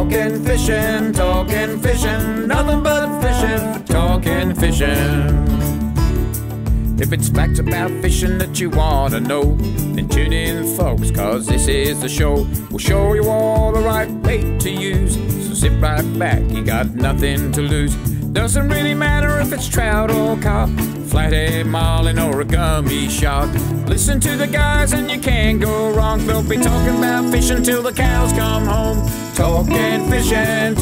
Talking fishing, nothing but fishing, talking fishing. If it's facts about fishing that you want to know, then tune in, folks, cause this is the show. We'll show you all the right bait to use, so sit right back, you got nothing to lose. Doesn't really matter if it's trout or carp, flathead, marlin or a gummy shark. Listen to the guys and you can't go wrong. They'll be talking about fishing till the cows come home. Talking fishing,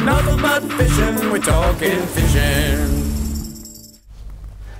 nothing but fishing, we're talking fishing.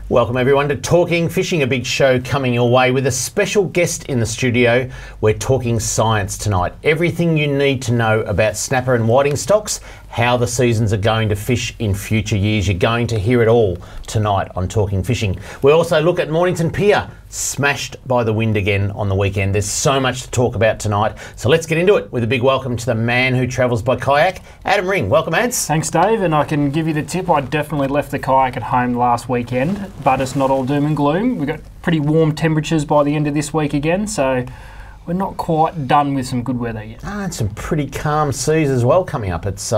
Welcome everyone to Talking Fishing, a big show coming your way with a special guest in the studio. We're talking science tonight. Everything you need to know about snapper and whiting stocks, how the seasons are going to fish in future years. You're going to hear it all tonight on Talking Fishing. We also look at Mornington Pier, smashed by the wind again on the weekend. There's so much to talk about tonight, so let's get into it with a big welcome to the man who travels by kayak, Adam Ring. Welcome, Ads. Thanks, Dave, and I can give you the tip. I definitely left the kayak at home last weekend, but it's not all doom and gloom. We've got pretty warm temperatures by the end of this week again, so we're not quite done with some good weather yet. And some pretty calm seas as well coming up. It's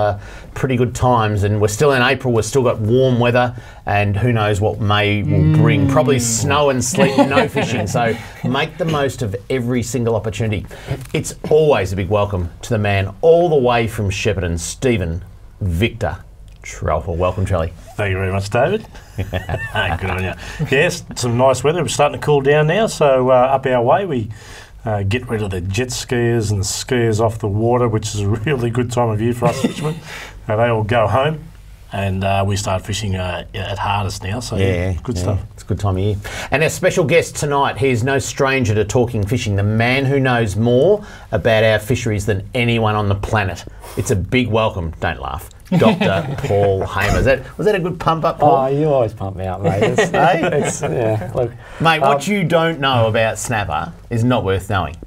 pretty good times, and we're still in April. We've still got warm weather, and who knows what May will bring. Probably snow and sleet and no fishing, so make the most of every single opportunity. It's always a big welcome to the man all the way from Shepparton, Stephen Victor Trelfall. Welcome, Trelly. Thank you very much, David. Good on you. Yes, some nice weather. We're starting to cool down now, so up our way we get rid of the jet skiers and the skiers off the water, which is a really good time of year for us fishermen. They all go home, and we start fishing at harvest now, so yeah, good stuff. It's a good time of year. And our special guest tonight, he is no stranger to talking fishing, the man who knows more about our fisheries than anyone on the planet. It's a big welcome, don't laugh, Dr. Paul Hamer. Was that a good pump up, Paul? Oh, you always pump me up, mate. Yeah, look, mate, what you don't know about snapper is not worth knowing.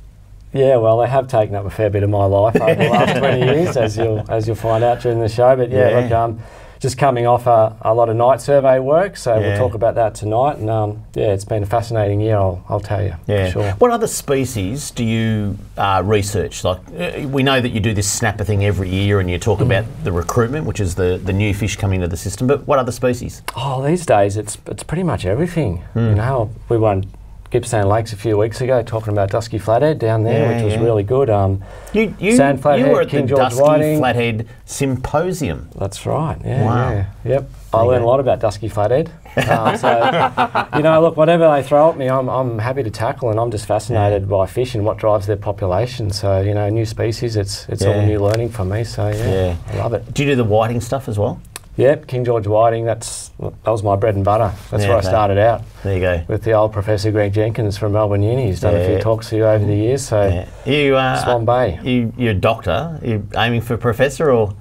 Yeah, well, they have taken up a fair bit of my life over the last 20 years, as you'll find out during the show. But yeah, look, just coming off a lot of night survey work, so we'll talk about that tonight. And yeah, it's been a fascinating year, I'll tell you. Yeah. For sure. What other species do you research? Like, we know that you do this snapper thing every year, and you talk about the recruitment, which is the new fish coming into the system. But what other species? Oh, these days it's pretty much everything. You know, we won Gippsland Lakes a few weeks ago, talking about dusky flathead down there, which was really good. Sand flathead, you were at King the George Dusky Whiting Flathead Symposium. That's right. Yeah. Wow. Yep. I learned a lot about dusky flathead. So, you know, look, whatever they throw at me, I'm happy to tackle, and I'm just fascinated by fish and what drives their population. So, you know, new species, it's all new learning for me. So yeah, I love it. Do you do the whiting stuff as well? Yep, King George Whiting, that was my bread and butter. That's where I started out. There you go. With the old Professor Greg Jenkins from Melbourne Uni. He's done a few talks for you over the years, so Swan Bay. You're a doctor. You're aiming for professor, or?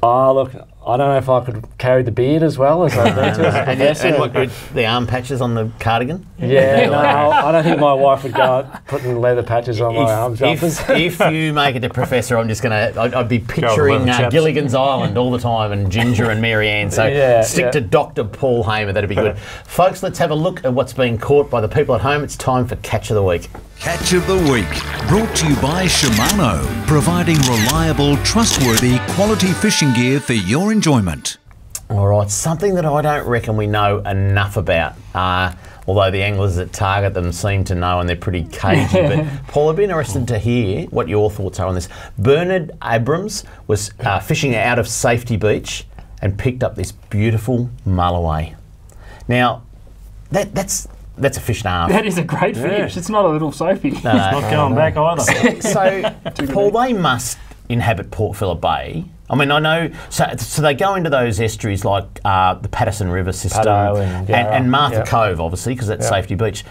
Oh, look, I don't know if I could carry the beard as well as I've been to as a professor. And what, the arm patches on the cardigan? Yeah, no, I don't think my wife would go out putting leather patches on my arm jumpers. If you make it to professor, I'm just going to, I'd be picturing Gilligan's Island all the time, and Ginger and Mary Ann. So stick to Dr. Paul Hamer, that'd be good. Folks, let's have a look at what's being caught by the people at home. It's time for Catch of the Week. Catch of the Week, brought to you by Shimano, providing reliable, trustworthy, quality fishing gear for your enjoyment. All right, something that I don't reckon we know enough about, although the anglers that target them seem to know, and they're pretty cagey. But Paul, I'd be interested to hear what your thoughts are on this. Bernard Abrams was fishing out of Safety Beach and picked up this beautiful mulloway. Now, that's a fish and a half. That is a great fish. It's not a little soapy. No, it's not going back either. So, Paul, they must inhabit Port Phillip Bay. I mean, I know, so they go into those estuaries like the Patterson River system and Martha Cove, obviously, because that's Safety Beach.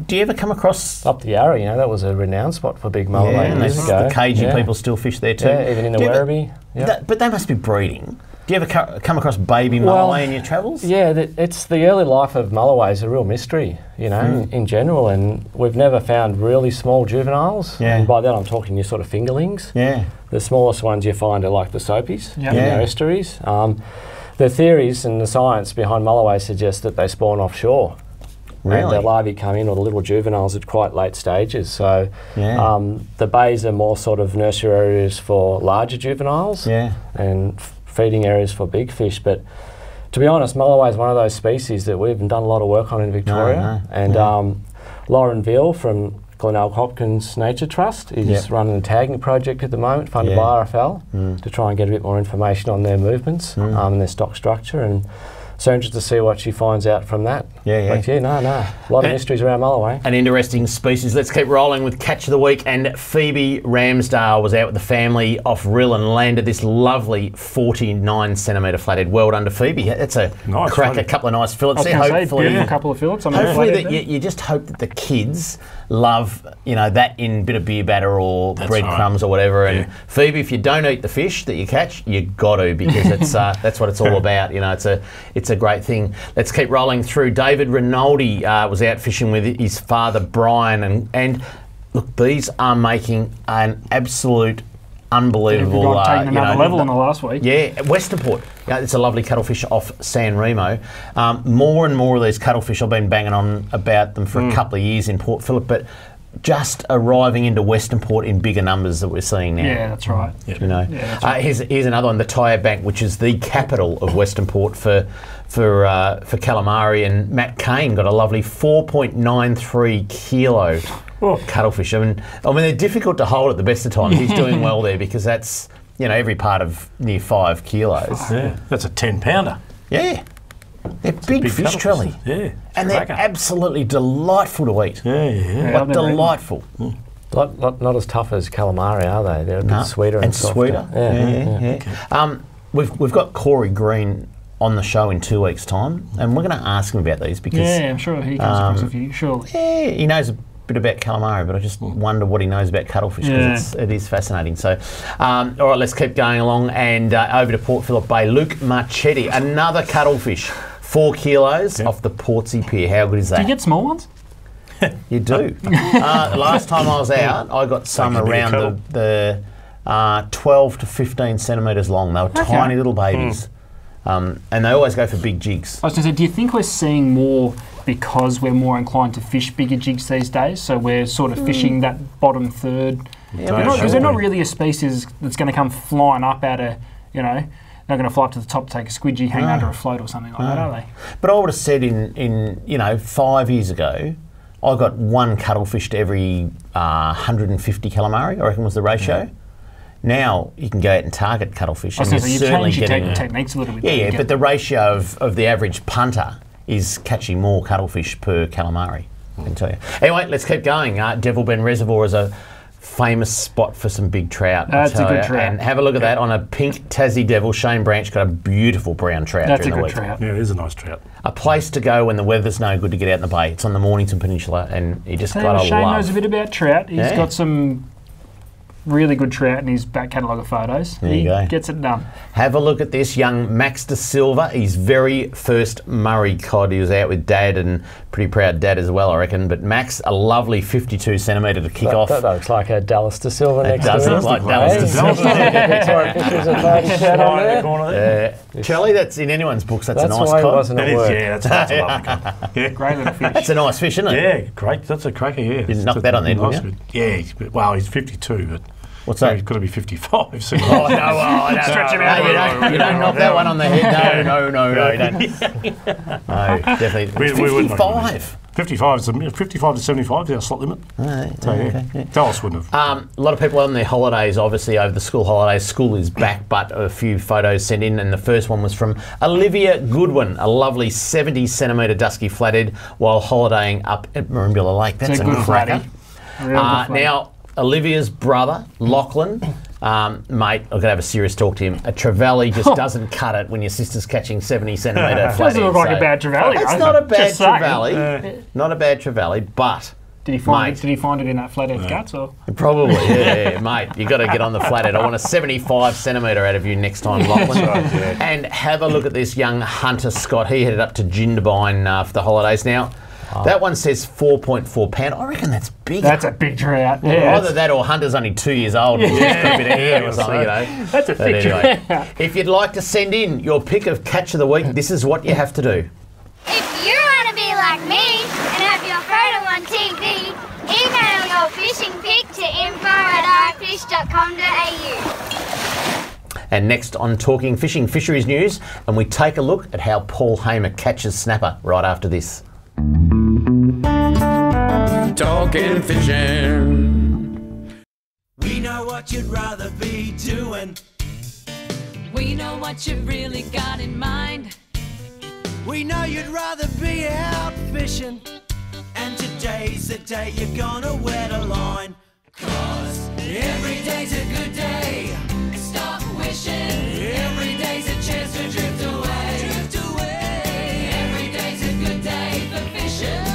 Do you ever come across... Up the Yarra, you know, that was a renowned spot for big mulloway years ago. The cagey people still fish there too. Yeah, even in the Werribee. But they must be breeding. Do you ever come across baby mulloway in your travels? Yeah, it's the early life of mulloway is a real mystery, you know, in general, and we've never found really small juveniles. Yeah. And by that I'm talking your sort of fingerlings. Yeah. The smallest ones you find are like the soapies in their estuaries. The theories and the science behind mulloway suggest that they spawn offshore. Really? And the larvae come in, or the little juveniles at quite late stages. So the bays are more sort of nursery areas for larger juveniles and feeding areas for big fish. But to be honest, Mulloway is one of those species that we've done a lot of work on in Victoria. And Lauren Veal from Glenelg Hopkins Nature Trust is running a tagging project at the moment, funded by RFL, to try and get a bit more information on their movements and their stock structure. And so interested to see what she finds out from that. But a lot of mysteries around Mulloway. An interesting species. Let's keep rolling with Catch of the Week. And Phoebe Ramsdale was out with the family off Rill and landed this lovely 49 centimetre flathead. Well done to Phoebe. It's a cracker, a couple of nice fillets there. Hopefully, beautiful couple of fillets. Hopefully you just hope that the kids love, you know, that in a bit of beer batter or breadcrumbs or whatever. And Phoebe, if you don't eat the fish that you catch, you got to, because it's that's what it's all about. You know, it's a great thing. Let's keep rolling through. David Rinaldi was out fishing with his father Brian, and look, these are making an absolute unbelievable taken another level in the last week. Yeah, Western Port. It's a lovely cuttlefish off San Remo. More and more of these cuttlefish, I've been banging on about them for a couple of years in Port Phillip, but just arriving into Western Port in bigger numbers that we're seeing now. Yeah, that's right. You know, here's another one, the Tyre Bank, which is the capital of Western Port for calamari, and Matt Kane got a lovely 4.93 kilo cuttlefish. I mean, they're difficult to hold at the best of times. He's doing well there, because that's, you know, every part of near 5 kilos. Yeah, that's a 10-pounder. Yeah. They're big fish, Trelly. Yeah. And they're absolutely delightful to eat. Like delightful. Not as tough as calamari, are they? They're a bit sweeter and softer. Yeah. We've got Corey Green on the show in 2 weeks' time, and we're going to ask him about these, because I'm sure he comes across a few. Surely. Yeah, he knows a bit about calamari, but I just wonder what he knows about cuttlefish, because it is fascinating. So, all right, let's keep going along, and over to Port Phillip Bay. Luke Marchetti, another cuttlefish, 4 kilos off the Portsea Pier. How good is that? Do you get small ones? You do. Last time I was out, I got some around the 12 to 15 centimetres long. They were tiny little babies. And they always go for big jigs. I was going to say, do you think we're seeing more because we're more inclined to fish bigger jigs these days? So we're sort of fishing that bottom third? Because they're not really a species that's going to come flying up out of, you know, they're going to fly up to the top, take a squidgy, hang under a float or something like that, are they? But I would have said in you know, 5 years ago, I got 1 cuttlefish to every 150 calamari, I reckon was the ratio. Now you can go out and target cuttlefish. So you've changed your techniques a little bit. Yeah, but the ratio of the average punter is catching more cuttlefish per calamari, I can tell you. Anyway, let's keep going. Devil Bend Reservoir is a famous spot for some big trout. That's a good trout. And have a look at that on a pink Tassie Devil. Shane Branch got a beautiful brown trout during the week. That's a good trout. Yeah, it is a nice trout. A place to go when the weather's no good to get out in the bay. It's on the Mornington Peninsula, and you just got to love. Shane knows a bit about trout. He's got some really good trout in his back catalogue of photos. There you go. Gets it done. Have a look at this young Max De Silva. His very first Murray cod. He was out with Dad, and pretty proud Dad as well, I reckon. But Max, a lovely 52 centimetre to kick off. That looks like a Dallas De Silva next to it. It does look like Dallas De Silva. Charlie, that's in anyone's books. That's a nice why cod. It wasn't at work. That's a lovely cod. Yeah, great little fish. That's a nice fish, isn't it? Yeah, great. That's a cracker, yeah. You didn't knock that on there, did you? Yeah, well, he's 52, but... What's that? He's got to be 55. So no. Stretch him out. You don't knock that one on the head. No, you don't. No, definitely. We 55. 55 to 75 is our slot limit. Dallas wouldn't have. A lot of people on their holidays, obviously over the school holidays. School is back, but a few photos sent in, and the first one was from Olivia Goodwin, a lovely 70 centimetre dusky flathead while holidaying up at Merimbula Lake. That's a good cracker. Now, Olivia's brother, Lachlan, mate, I've got to have a serious talk to him. A trevally just doesn't cut it when your sister's catching 70 centimetre flathead. Doesn't look like a bad trevally. It's not a bad trevally. Not a bad trevally, but... Did he find it in that flathead guts, or? Probably, yeah, mate. You got to get on the flathead. I want a 75 centimetre out of you next time, Lachlan. And have a look at this young Hunter Scott. He headed up to Jindabyne for the holidays. Now, that one says 4.4 pound. I reckon that's big. That's a big trout. Yeah, either that or Hunter's only 2 years old and just got a bit of hair or something, you know. That's a big trout. If you'd like to send in your pick of catch of the week, this is what you have to do. If you want to be like me and photo on TV, email your fishing pic to info@ifish.com.au. And next on Talking Fishing Fisheries News, and we take a look at how Paul Hamer catches snapper right after this. Talking fishing. We know what you'd rather be doing. We know what you've really got in mind. We know you'd rather be out fishing. And today's the day you're gonna wet a line. 'Cause every day's a good day. Stop wishing. Every day's a chance to drift away. Drift away. Every day's a good day for fishing.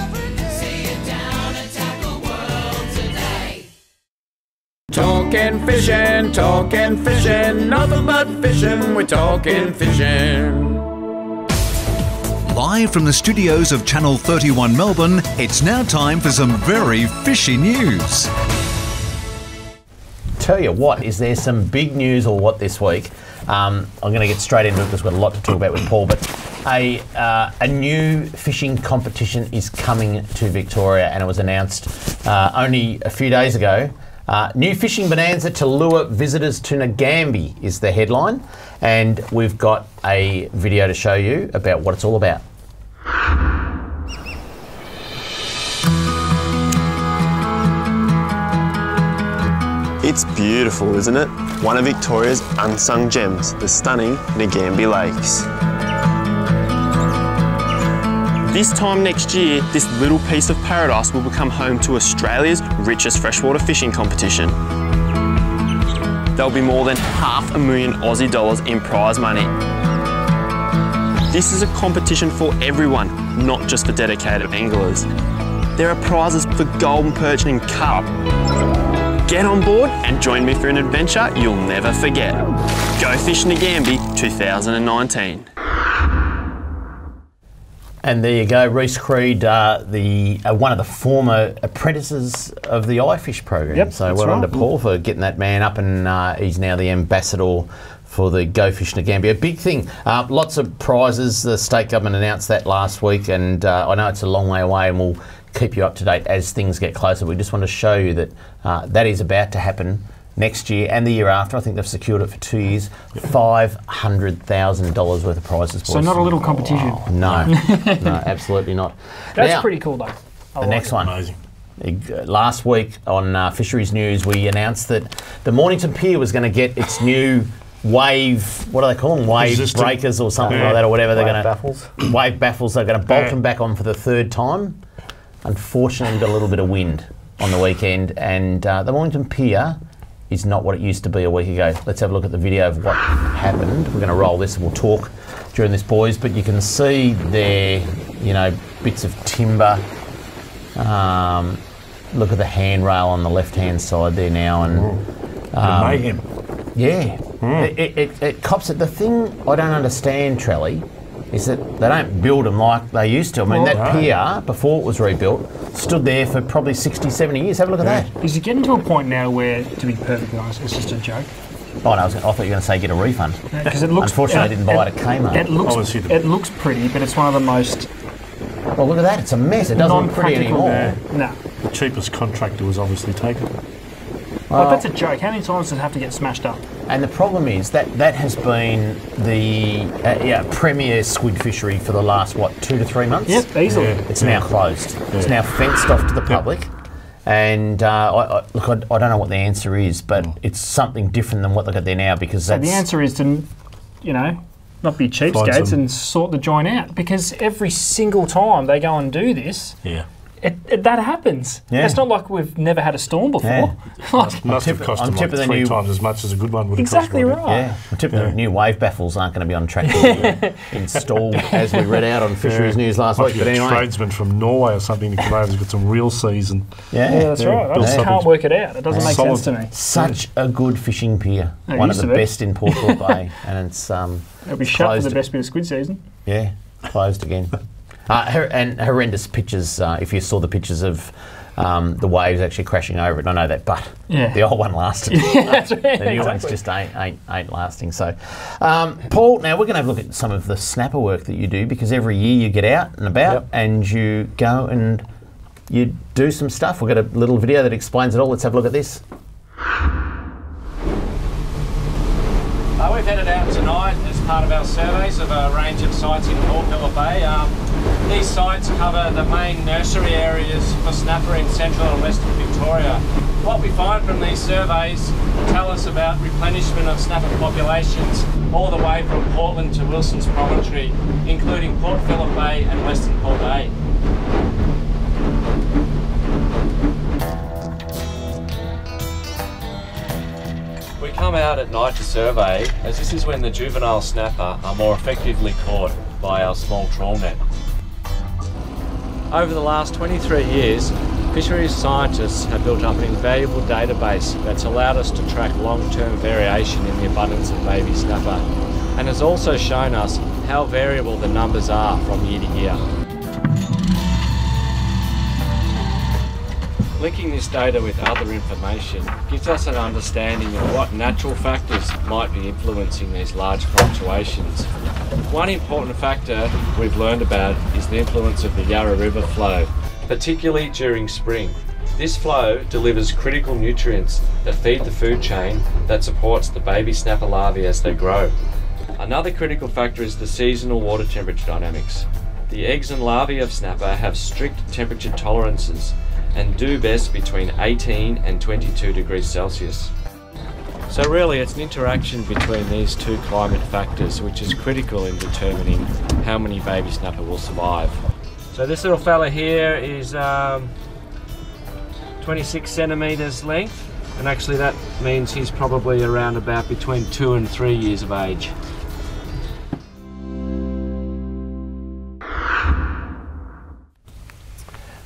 See it down and tackle world today. Talking fishing, nothing but fishing. We're talking fishing. Live from the studios of Channel 31 Melbourne, it's now time for some very fishy news. Tell you what, is there some big news or what this week? I'm going to get straight into it because we've got a lot to talk about with Paul, but a new fishing competition is coming to Victoria, and it was announced only a few days ago. New fishing bonanza to lure visitors to Ngambie is the headline, and we've got a video to show you about what it's all about. It's beautiful, isn't it? One of Victoria's unsung gems, the stunning Ngambie Lakes. This time next year, this little piece of paradise will become home to Australia's richest freshwater fishing competition. There'll be more than $500,000 Aussie dollars in prize money. This is a competition for everyone, not just for dedicated anglers. There are prizes for golden perch and carp. Get on board and join me for an adventure you'll never forget. Go Fish Ngambie 2019. And there you go, Reece Creed, one of the former apprentices of the iFish program. Yep, so that's well done to right. Paul for getting that man up, and he's now the ambassador for the Go Fish Ngambie. A big thing, lots of prizes. The state government announced that last week, and I know it's a long way away, and we'll keep you up to date as things get closer. We just want to show you that that is about to happen next year and the year after. I think they've secured it for 2 years. $500,000 worth of prizes. So not a little competition. No, no, absolutely not. That's Now, pretty cool though. The next one. Amazing. Last week on Fisheries News, we announced that the Mornington Pier was going to get its new wave, what do they call them? Wave Resistant. breakers or something like that, or whatever. They're going to baffles. wave baffles. They're going to bolt them back on for the third time. Unfortunately, we got a little bit of wind on the weekend, and the Mornington Pier is not what it used to be a week ago. Let's have a look at the video of what happened. We're going to roll this and we'll talk during this, boys, but you can see there, you know, bits of timber. Look at the handrail on the left-hand side there now, and Mayhem. yeah, it cops it. The thing I don't understand, Trelly, is that they don't build them like they used to. I mean, that pier, before it was rebuilt, stood there for probably 60, 70 years. Have a look at that. Is it getting to a point now where, to be perfectly honest, it's just a joke? Oh, no, I thought you were going to say get a refund. Because it looks. Unfortunately, I didn't buy it at Kmart. It looks pretty, but it's one of the most Well, look at that. It's a mess. It doesn't look pretty anymore. No. The cheapest contractor was obviously taken. Well, that's a joke. How many times does it have to get smashed up? And the problem is that that has been the premier squid fishery for the last, what, 2 to 3 months? Yep, easily. Yeah. It's now closed. It's now fenced off to the public. And I don't know what the answer is, but it's something different than what they've got there now, because So that's... the answer is to, you know, not be cheapskates and sort the joint out, because every single time they go and do this, that happens. Yeah. It's not like we've never had a storm before. Yeah. Must have cost them like 3 times as much as a good one would have cost. Exactly right. Yeah, I'm tipping the new wave baffles aren't going to be on track to be installed, as we read out on Fisheries News last week. But anyway, a tradesman from Norway or something to come over who's got some real season. Yeah, that's right. I just can't work it out. It doesn't make sense to me. Such a good fishing pier. One of the best in Port Phillip Bay, and it's it'll be shut for the best bit of squid season. Yeah, closed again. And horrendous pictures, if you saw the pictures of the waves actually crashing over it. I know that, but the old one lasted. That's right. The new ones just ain't lasting. So, Paul, now we're going to have a look at some of the snapper work that you do, because every year you get out and about and you go and you do some stuff. We've got a little video that explains it all. Let's have a look at this. We've headed out tonight as part of our surveys of a range of sites in Port Phillip Bay. These sites cover the main nursery areas for snapper in central and western Victoria. What we find from these surveys tell us about replenishment of snapper populations all the way from Portland to Wilson's Promontory, including Port Phillip Bay and Western Port Bay. We come out at night to survey, as this is when the juvenile snapper are more effectively caught by our small trawl net. Over the last 23 years, fisheries scientists have built up an invaluable database that's allowed us to track long-term variation in the abundance of baby snapper, and has also shown us how variable the numbers are from year to year. Linking this data with other information gives us an understanding of what natural factors might be influencing these large fluctuations. One important factor we've learned about is the influence of the Yarra River flow, particularly during spring. This flow delivers critical nutrients that feed the food chain that supports the baby snapper larvae as they grow. Another critical factor is the seasonal water temperature dynamics. The eggs and larvae of snapper have strict temperature tolerances and do best between 18 and 22 degrees Celsius. So really it's an interaction between these two climate factors which is critical in determining how many baby snapper will survive. So this little fella here is 26 centimetres length, and actually that means he's probably around about between 2 and 3 years of age.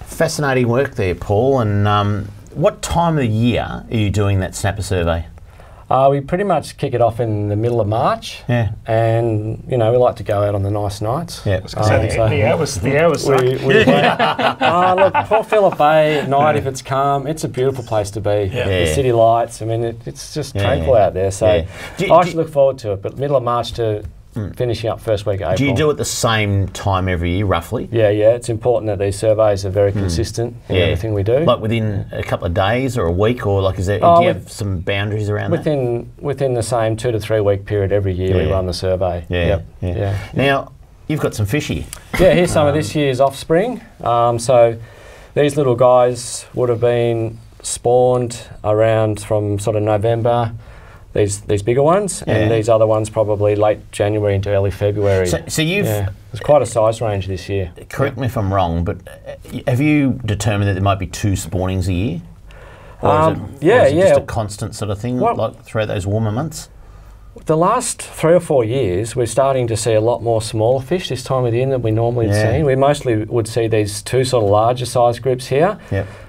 Fascinating work there, Paul. And what time of the year are you doing that snapper survey? We pretty much kick it off in the middle of March. Yeah. And, you know, we like to go out on the nice nights. Yeah. The hours suck. Look, Port Phillip Bay at night, if it's calm, it's a beautiful place to be. Yeah. The city lights, I mean, it's just tranquil out there. So I should look forward to it. But middle of March to finishing up first week of April. Do you do it the same time every year, roughly? Yeah. It's important that these surveys are very consistent in everything we do. Like within a couple of days or a week, or like do you have some boundaries around that? Within the same 2 to 3 week period every year we run the survey. Yeah. Now, you've got some fish here. Yeah, here's some of this year's offspring. So these little guys would have been spawned around from sort of November. These bigger ones, and these other ones probably late January into early February. So you've... there's quite a size range this year. Correct me if I'm wrong, but have you determined that there might be 2 spawnings a year? Or is it just a constant sort of thing, like throughout those warmer months? The last 3 or 4 years, we're starting to see a lot more smaller fish this time of the year than we normally see. We mostly would see these 2 sort of larger size groups here,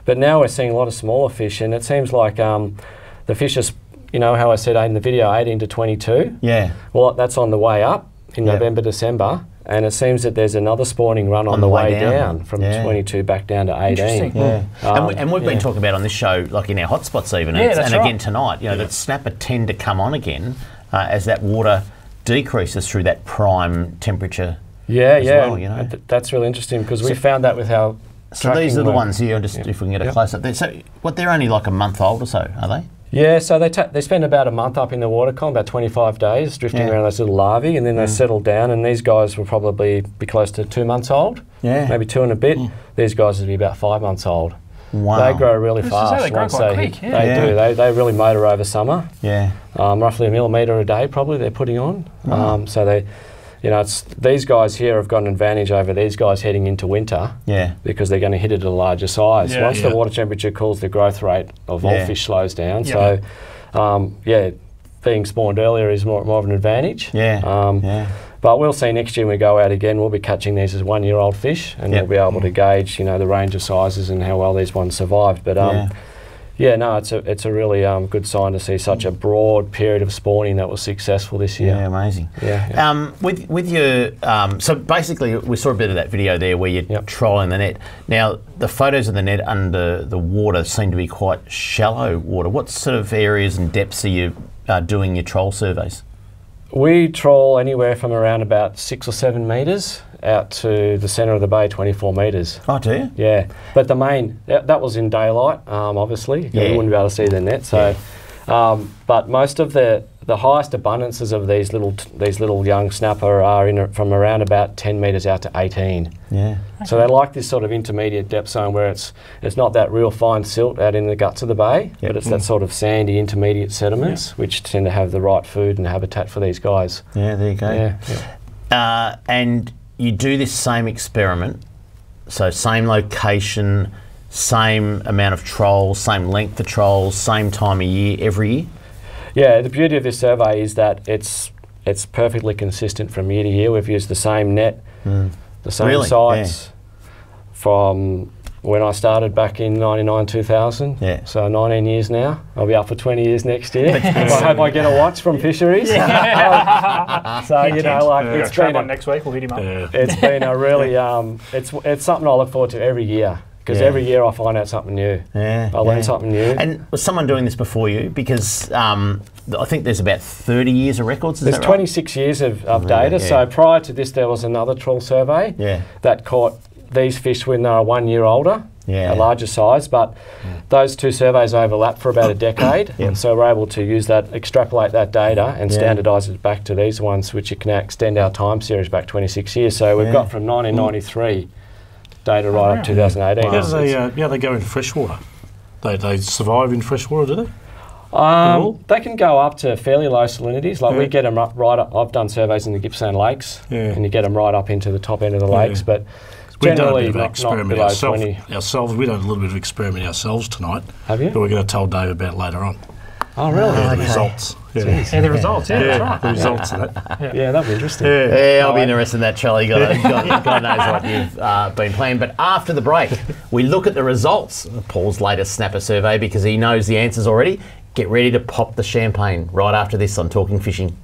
but now we're seeing a lot of smaller fish, and it seems like the fish is, you know how I said in the video, 18 to 22? Yeah. Well, that's on the way up in November, December, and it seems that there's another spawning run on the way down from 22 back down to 18. And we've been talking about on this show, like in our hotspots even, and again tonight, you know, that snapper tend to come on again as that water decreases through that prime temperature. Well, you know? That's really interesting because we found that with our So these are the ones here, just if we can get a close up. So they're only like a month old or so, are they? Yeah, so they spend about a month up in the water column, about 25 days, drifting around those little larvae, and then they settle down, and these guys will probably be close to 2 months old, maybe 2 and a bit. These guys will be about 5 months old. Wow. They grow really fast. They grow quite quick. They do. They really motor over summer. Yeah. Roughly 1 millimetre a day probably they're putting on. So they... You know, these guys here have got an advantage over these guys heading into winter because they're going to hit it at a larger size. Once the water temperature cools, the growth rate of all fish slows down. So, being spawned earlier is more of an advantage. But we'll see next year when we go out again, we'll be catching these as 1-year-old fish, and we'll be able to gauge, you know, the range of sizes and how well these ones survived. But it's a really good sign to see such a broad period of spawning that was successful this year. Yeah, amazing. With your so basically we saw a bit of that video there where you're trolling the net. Now the photos of the net under the water seem to be quite shallow water. What sort of areas and depths are you doing your troll surveys? We trawl anywhere from around about 6 or 7 metres out to the centre of the bay, 24 metres. Oh, do you? Yeah, but the main, that was in daylight, obviously. Yeah. You wouldn't be able to see the net. So, but most of the highest abundances of these little young snapper are from around about 10 metres out to 18. Yeah. So they like this sort of intermediate depth zone where it's not that real fine silt out in the guts of the bay, but it's that sort of sandy intermediate sediments which tend to have the right food and habitat for these guys. Yeah, there you go. Yeah. And you do this same experiment, so same location, same amount of trolls, same length of trolls, same time of year, every year? Yeah, the beauty of this survey is that it's perfectly consistent from year to year. We've used the same net, the same sites from when I started back in 99, 2000. Yeah. So 19 years now. I'll be up for 20 years next year. I hope I get a watch from Fisheries. So, you know, like it's been on next week, we'll hit him up. It's been a really, it's something I look forward to every year. Because every year I find out something new. Yeah, I learn something new. And was someone doing this before you? Because I think there's about 30 years of records, is There's that right? 26 years of data. So prior to this, there was another trawl survey that caught these fish when they were 1 year older, a larger size. But those two surveys overlapped for about a decade. And so we're able to use that, extrapolate that data and standardise it back to these ones, which you can now extend our time series back 26 years. So we've got from 1993 data right up to 2018. How they go in freshwater? They survive in freshwater, do they? They can go up to fairly low salinities. Like we get them right up. I've done surveys in the Gippsland Lakes, and you get them right up into the top end of the lakes. But generally, not below 20. Ourselves, we done a little bit of experiment ourselves tonight. Have you? That we're going to tell Dave about later on. Oh, really? Yeah, the results. Yeah, the results. Yeah, that's right. The results of that. Yeah, that'd be interesting. Yeah, I'll be interested in that, Charlie. God knows what you've been playing. But after the break, we look at the results of Paul's latest snapper survey because he knows the answers already. Get ready to pop the champagne right after this on Talking Fishing.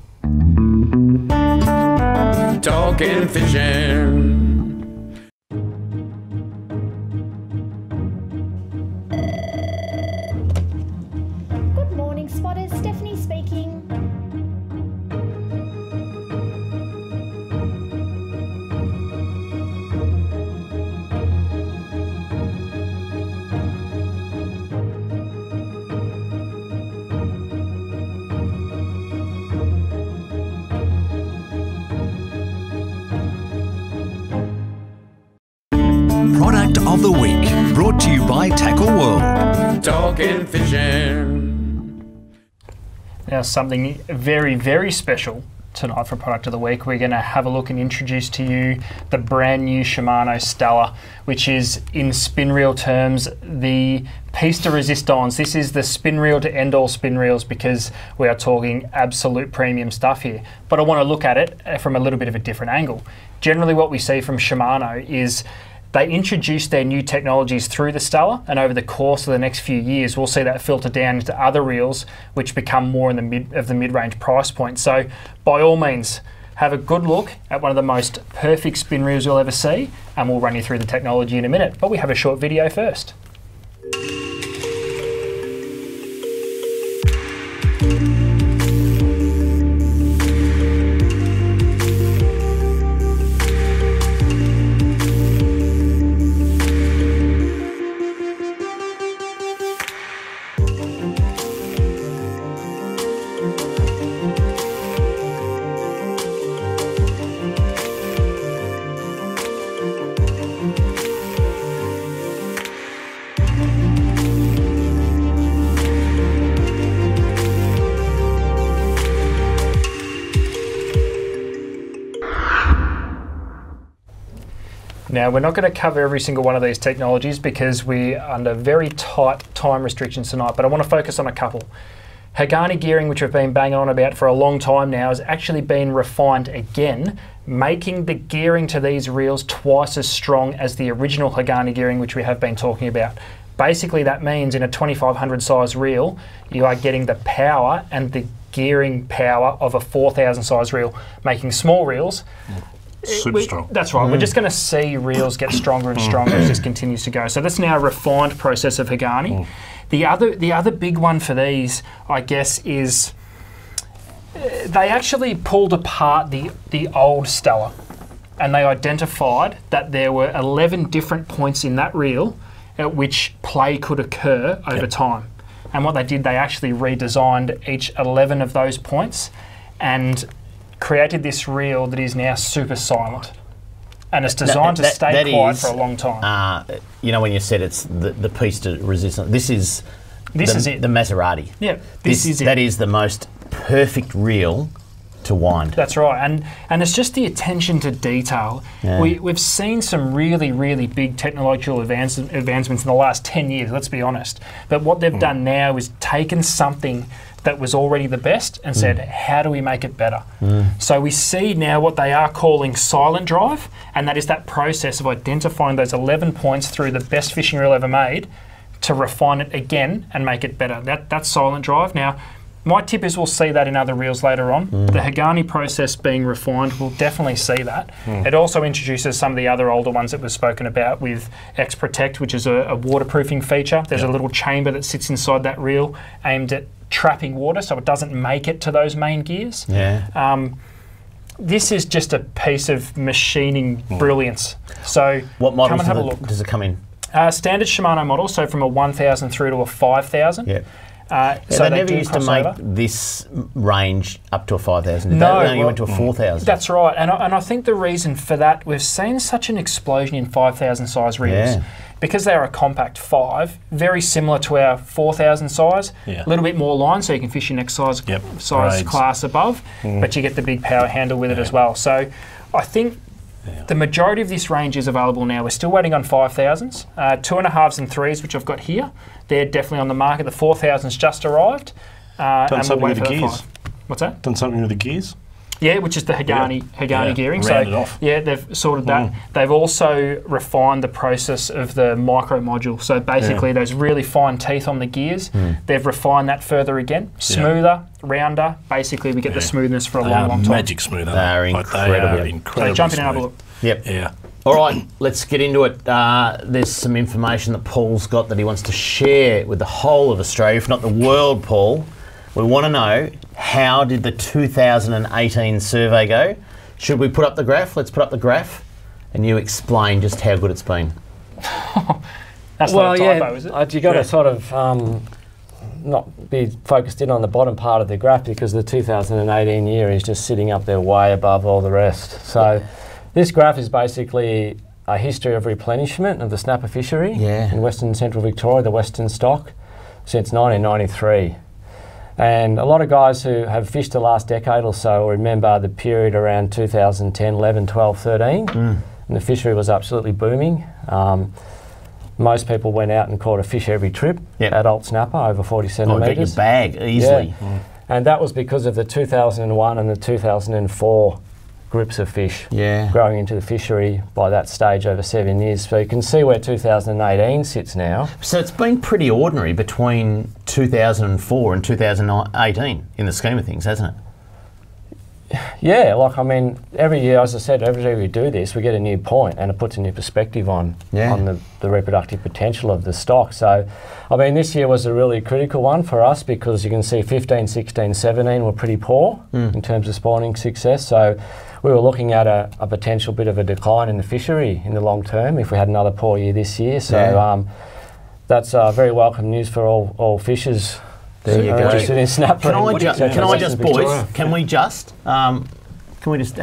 Talking Fishing. Good morning, spotters. Stephanie speaking. Product of the week, brought to you by Tackle World. Talking Fishing. Now, something very, very special tonight for Product of the Week. We're going to have a look and introduce to you the brand new Shimano Stella, which is, in spin reel terms, the piece de resistance. This is the spin reel to end all spin reels because we are talking absolute premium stuff here. But I want to look at it from a little bit of a different angle. Generally, what we see from Shimano is they introduce their new technologies through the Stella, and over the course of the next few years, we'll see that filter down into other reels, which become more in the mid-range price point. So, by all means, have a good look at one of the most perfect spin reels you'll ever see, and we'll run you through the technology in a minute. But we have a short video first. Now, we're not going to cover every single one of these technologies because we're under very tight time restrictions tonight, but I want to focus on a couple. Hagani gearing, which we've been banging on about for a long time now, has actually been refined again, making the gearing to these reels twice as strong as the original Hagani gearing, which we have been talking about. Basically, that means in a 2500 size reel, you are getting the power and the gearing power of a 4000 size reel, making small reels super strong. That's right. We're just going to see reels get stronger and stronger as this continues to go. So that's now a refined process of Hagani. The other big one for these, I guess, is They actually pulled apart the old Stella, and they identified that there were 11 different points in that reel at which play could occur over time. And what they did, they actually redesigned each 11 of those points and created this reel that is now super silent. And it's designed to stay quiet for a long time. You know, when you said it's the piece to resistance, this is it. The Maserati. Yeah, this is it. That is the most perfect reel to wind. That's right, and it's just the attention to detail. Yeah. We've seen some really, really big technological advancements in the last 10 years, let's be honest. But what they've done now is taken something that was already the best and said, how do we make it better? So we see now what they are calling silent drive, and that is that process of identifying those 11 points through the best fishing reel ever made to refine it again and make it better. That's silent drive. Now, my tip is we'll see that in other reels later on. The Hagani process being refined, we'll definitely see that. It also introduces some of the other older ones that we've spoken about with X Protect, which is a waterproofing feature. There's a little chamber that sits inside that reel aimed at trapping water so it doesn't make it to those main gears. This is just a piece of machining brilliance. So what models come and have a look. Does it come in? Standard Shimano model, so from a 1,000 through to a 5,000. So they never used to make this range up to a 5,000. No, you went to a 4,000. That's right, and I think the reason for that, we've seen such an explosion in 5,000 size reels. Because they are a compact 5, very similar to our 4,000 size, a little bit more line so you can fish your next size class above, but you get the big power handle with it as well. So I think the majority of this range is available now. We're still waiting on 5,000s. 2.5s and 3s, which I've got here, they're definitely on the market. The 4,000's just arrived. Done something with the gears. What's that? Done something with the gears? Yeah, which is the Hagani gearing. Rounded off. Yeah, they've sorted that. They've also refined the process of the micro module. So basically those really fine teeth on the gears, they've refined that further again. Smoother, rounder. Basically we get the smoothness for a long time. Magic smoother. They are incredible. So jump in and have a look. Yeah. All right, let's get into it. There's some information that Paul's got that he wants to share with the whole of Australia, if not the world, Paul. We want to know, how did the 2018 survey go? Should we put up the graph? Let's put up the graph and you explain just how good it's been. That's not a typo, is it? You got to sort of not be focused in on the bottom part of the graph, because the 2018 year is just sitting up there way above all the rest. So this graph is basically a history of replenishment of the snapper fishery in Western Central Victoria, the Western stock, since 1993. And a lot of guys who have fished the last decade or so remember the period around 2010, 11, 12, 13, and the fishery was absolutely booming. Most people went out and caught a fish every trip, adult snapper over 40 centimetres. Get your bag easily. And that was because of the 2001 and the 2004 groups of fish growing into the fishery by that stage over 7 years. So you can see where 2018 sits now. So it's been pretty ordinary between 2004 and 2018 in the scheme of things, hasn't it? Yeah, like, I mean, every year, as I said, every year we do this, we get a new point and it puts a new perspective on the reproductive potential of the stock. So, I mean, this year was a really critical one for us, because you can see 15, 16, 17 were pretty poor in terms of spawning success. So we were looking at a potential bit of a decline in the fishery in the long term if we had another poor year this year. So that's very welcome news for all fishers. There you go. In snapper. Can I just, boys? Can we just have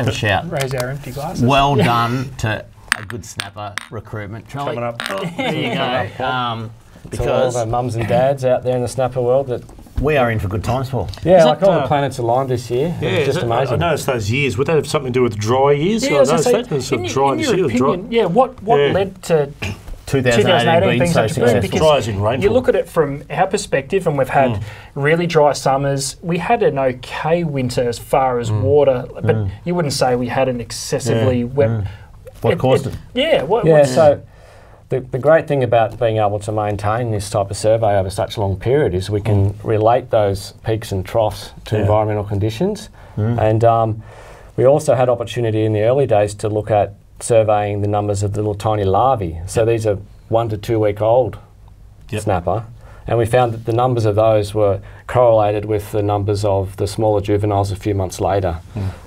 a shout? Raise our empty glasses. Well done to a good snapper recruitment. Charlie. Coming up. There you go. Because all the mums and dads out there in the snapper world that. We are in for good times, Paul. Yeah, like all the planets aligned this year. It's just amazing. I noticed those years. Would that have something to do with dry years? Yeah, in your opinion, what led to 2018 being so successful? Because you look at it from our perspective, and we've had really dry summers. We had an okay winter as far as water, but you wouldn't say we had an excessively wet. What caused it? So the great thing about being able to maintain this type of survey over such a long period is we can relate those peaks and troughs to environmental conditions. And we also had opportunity in the early days to look at surveying the numbers of the little tiny larvae. So these are 1 to 2 week old snapper, And we found that the numbers of those were correlated with the numbers of the smaller juveniles a few months later.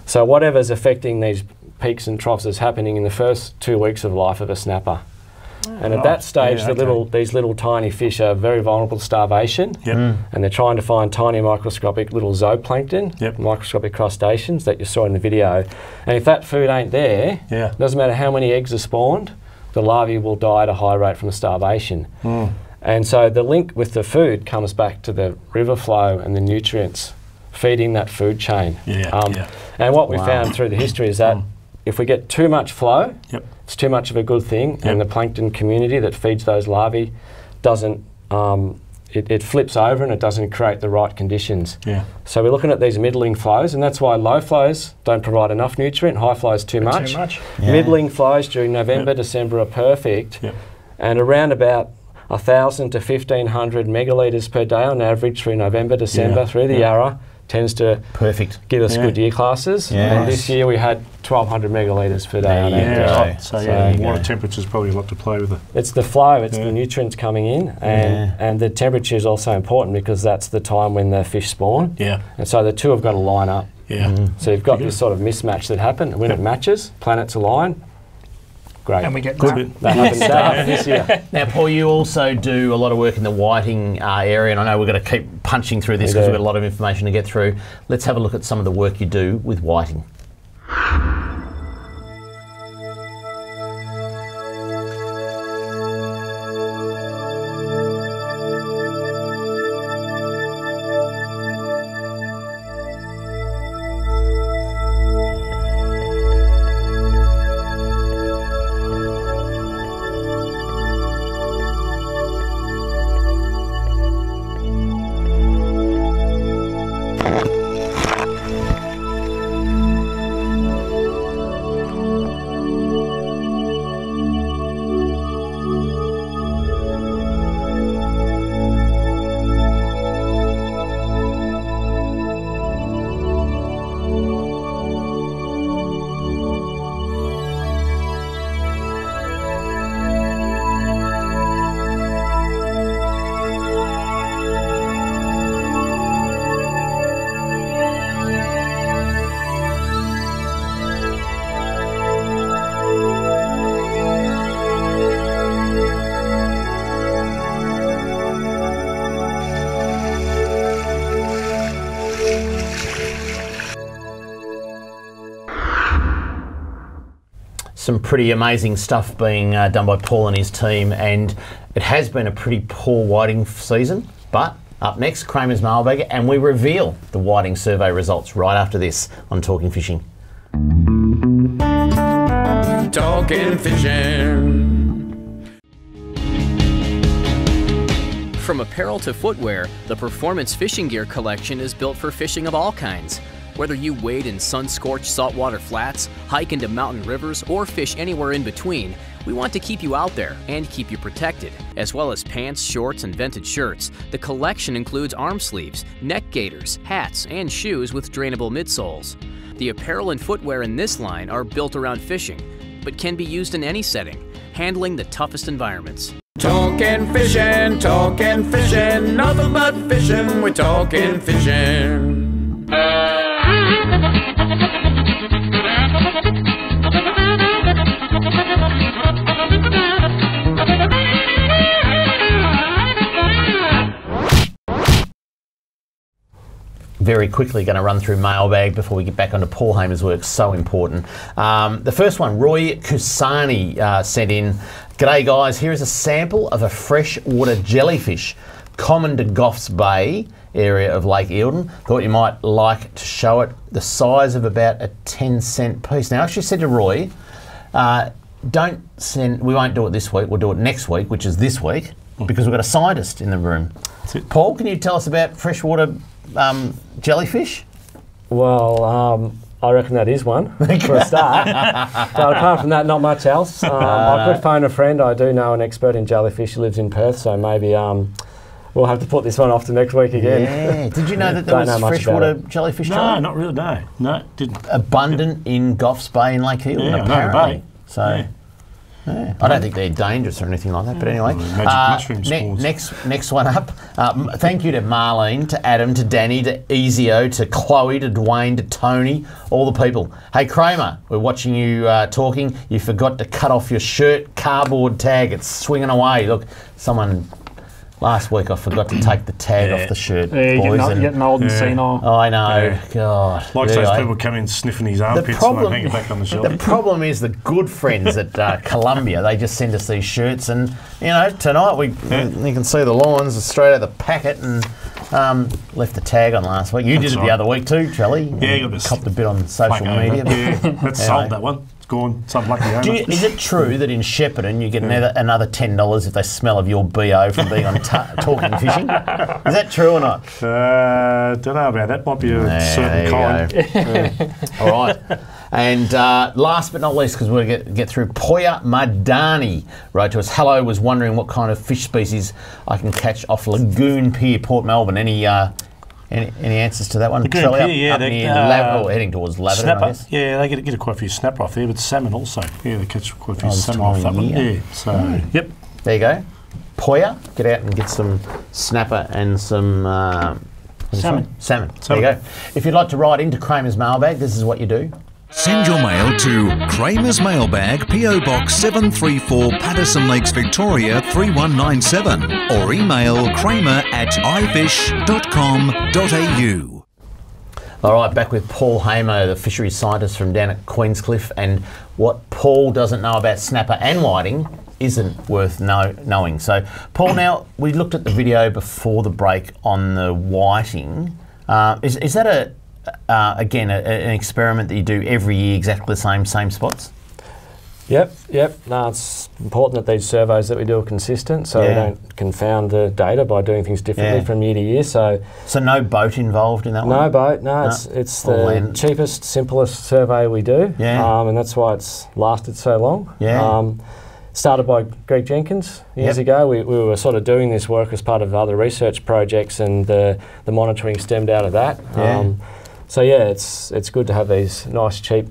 So whatever's affecting these peaks and troughs is happening in the first 2 weeks of life of a snapper. And at that stage, these little tiny fish are very vulnerable to starvation, and they're trying to find tiny microscopic little zooplankton, microscopic crustaceans that you saw in the video. And if that food ain't there, doesn't matter how many eggs are spawned, the larvae will die at a high rate from starvation. And so the link with the food comes back to the river flow and the nutrients feeding that food chain. And what we found through the history is that if we get too much flow, it's too much of a good thing, and the plankton community that feeds those larvae doesn't, it flips over and it doesn't create the right conditions. So we're looking at these middling flows, and that's why low flows don't provide enough nutrient, high flows too much. Middling flows during November, December are perfect, and around about 1,000 to 1,500 megalitres per day on average through November, December, through the Yarra, tends to give us good year classes. And this year we had 1,200 megalitres per day on average. So water temperature's probably a lot to play with it. It's the flow, it's the nutrients coming in, and the temperature is also important because that's the time when the fish spawn. And so the two have got to line up. So you've got this sort of mismatch that happens. When it matches, planets align. Great. And we get that happens this year. Now, Paul, you also do a lot of work in the whiting area, and I know we're going to keep punching through this because we've got a lot of information to get through. Let's have a look at some of the work you do with whiting. Some pretty amazing stuff being done by Paul and his team, and it has been a pretty poor whiting season, but up next, Kramer's mailbag, and we reveal the whiting survey results right after this on Talking Fishing. Talking Fishing. From apparel to footwear, the Performance Fishing Gear collection is built for fishing of all kinds. Whether you wade in sun-scorched saltwater flats, hike into mountain rivers, or fish anywhere in between, we want to keep you out there and keep you protected. As well as pants, shorts, and vented shirts, the collection includes arm sleeves, neck gaiters, hats, and shoes with drainable midsoles. The apparel and footwear in this line are built around fishing, but can be used in any setting, handling the toughest environments. Talking fishing, nothing but fishing, we're talking fishing. Very quickly going to run through mailbag before we get back onto Paul Hamer's work, so important. The first one, Roy Kusani sent in, "G'day guys, here is a sample of a freshwater jellyfish common to Goffs Bay area of Lake Eildon. Thought you might like to show it, the size of about a 10-cent piece." Now I actually said to Roy, don't send, we won't do it this week, we'll do it next week, which is this week, because we've got a scientist in the room. Paul, can you tell us about freshwater jellyfish? Well, I reckon that is one for a start. But apart from that, not much else. I could phone a friend. I do know an expert in jellyfish who lives in Perth, so maybe we'll have to put this one off to next week again. Yeah. Did you know that there was freshwater jellyfish? No, not really. No, didn't. Abundant in Goffs Bay in Lake Eildon, apparently. Bay. So, Yeah. I don't think they're dangerous or anything like that, but anyway. Magic mushroom spawns. Next one up. Thank you to Marlene, to Adam, to Danny, to Ezio, to Chloe, to Dwayne, to Tony, all the people. Hey Kramer, we're watching you talking. You forgot to cut off your shirt cardboard tag. It's swinging away. Look, someone... Last week I forgot to take the tag off the shirt, boys. You're getting old and senile. Oh, I know. God. Like those people come in sniffing his armpits and they hang it back on the shelf. The problem is the good friends at Columbia, they just send us these shirts and, you know, tonight you can see the lines straight out of the packet and left the tag on last week. You did it the other week too, Trelly. Yeah, you got copped a bit on social media. That's sold that one. Gone, some lucky owner. Is it true that in Shepparton you get another $10 if they smell of your BO from being on Talking Fishing? Is that true or not? Don't know about that. Might be a certain kind. All right. And last but not least, because we're going to get through, Poya Madani wrote to us, hello, was wondering what kind of fish species I can catch off Lagoon Pier, Port Melbourne. Any answers to that one? Lagoon Pier, heading towards Laverton, snapper. I guess. Yeah, they get quite a few snapper off there, but salmon also. Yeah, they catch quite a few salmon off that one. Yeah, so, yep. There you go. Poya, get out and get some snapper and some... Salmon. There you go. If you'd like to write into Kramer's Mailbag, this is what you do. Send your mail to Kramer's Mailbag, PO Box 734, Patterson Lakes, Victoria 3197, or email kramer@ifish.com.au. All right, back with Paul Hamer, the fisheries scientist from down at Queenscliff, and what Paul doesn't know about snapper and whiting isn't worth knowing. So, Paul, now, we looked at the video before the break on the whiting. Is that again, an experiment that you do every year, exactly the same spots? Yep. No, it's important that these surveys that we do are consistent, so we don't confound the data by doing things differently from year to year. So no boat involved in that one? No boat. No. It's the cheapest, simplest survey we do, and that's why it's lasted so long. Yeah. Started by Greg Jenkins years ago. We were sort of doing this work as part of other research projects, and the monitoring stemmed out of that. So it's good to have these nice, cheap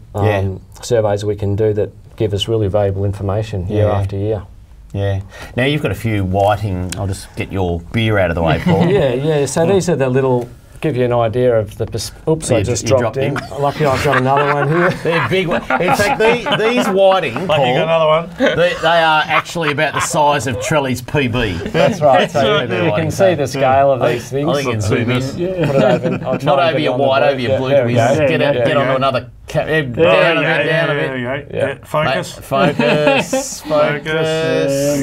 surveys we can do that give us really valuable information year after year. Yeah. Now you've got a few whiting. I'll just get your beer out of the way, Paul. Yeah. So these are the little. Give you an idea of the. Oops, I just dropped in. Lucky I've got another one here. They're big ones. In fact, these whiting, Paul, you got another one. They are actually about the size of Trelly's PB. That's right. So you can see the scale of these things. I think it's zoom in. Put it over. Not over your white, over your blue. Get onto another. Down a bit. There you go. Yeah. Focus. Focus. Yep,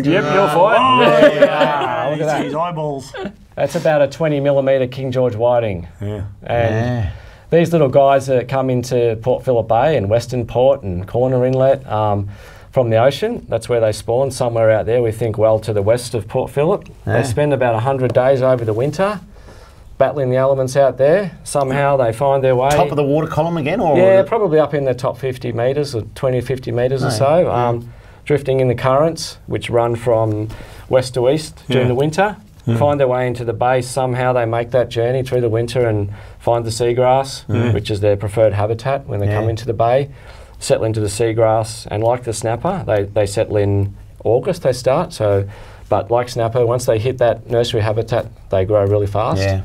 you're fine. There you are. Look at that. His eyeballs. That's about a 20mm King George whiting. And these little guys that come into Port Phillip Bay and Western Port and Corner Inlet from the ocean, that's where they spawn, somewhere out there, we think well to the west of Port Phillip. They spend about 100 days over the winter battling the elements out there. Somehow they find their way. Top of the water column again? Or probably up in the top 50 metres or 20 or 50 metres or so. Drifting in the currents, which run from west to east during the winter. Find their way into the bay. Somehow they make that journey through the winter and find the seagrass, which is their preferred habitat when they come into the bay, settle into the seagrass, and like the snapper, they settle in August, they start. But like snapper, once they hit that nursery habitat, they grow really fast. Yeah.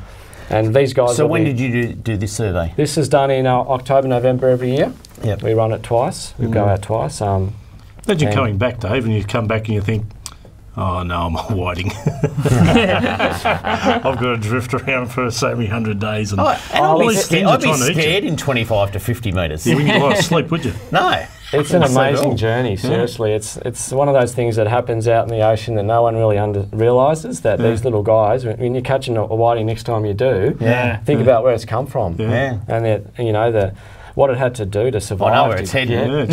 And these guys. So when did you do this survey? This is done in October, November every year. Yep. We run it twice. We go out twice. Imagine coming back, Dave, and you come back and you think, oh no, I'm whiting. I've got to drift around for so many 100 days. And I'd be scared in 25 to 50 metres. You wouldn't go to sleep, would you? No. It's an amazing journey, seriously. It's one of those things that happens out in the ocean that no one really realises, that these little guys, when you're catching a whiting next time you do, think about where it's come from. And what it had to do to survive. I know where it's heading. No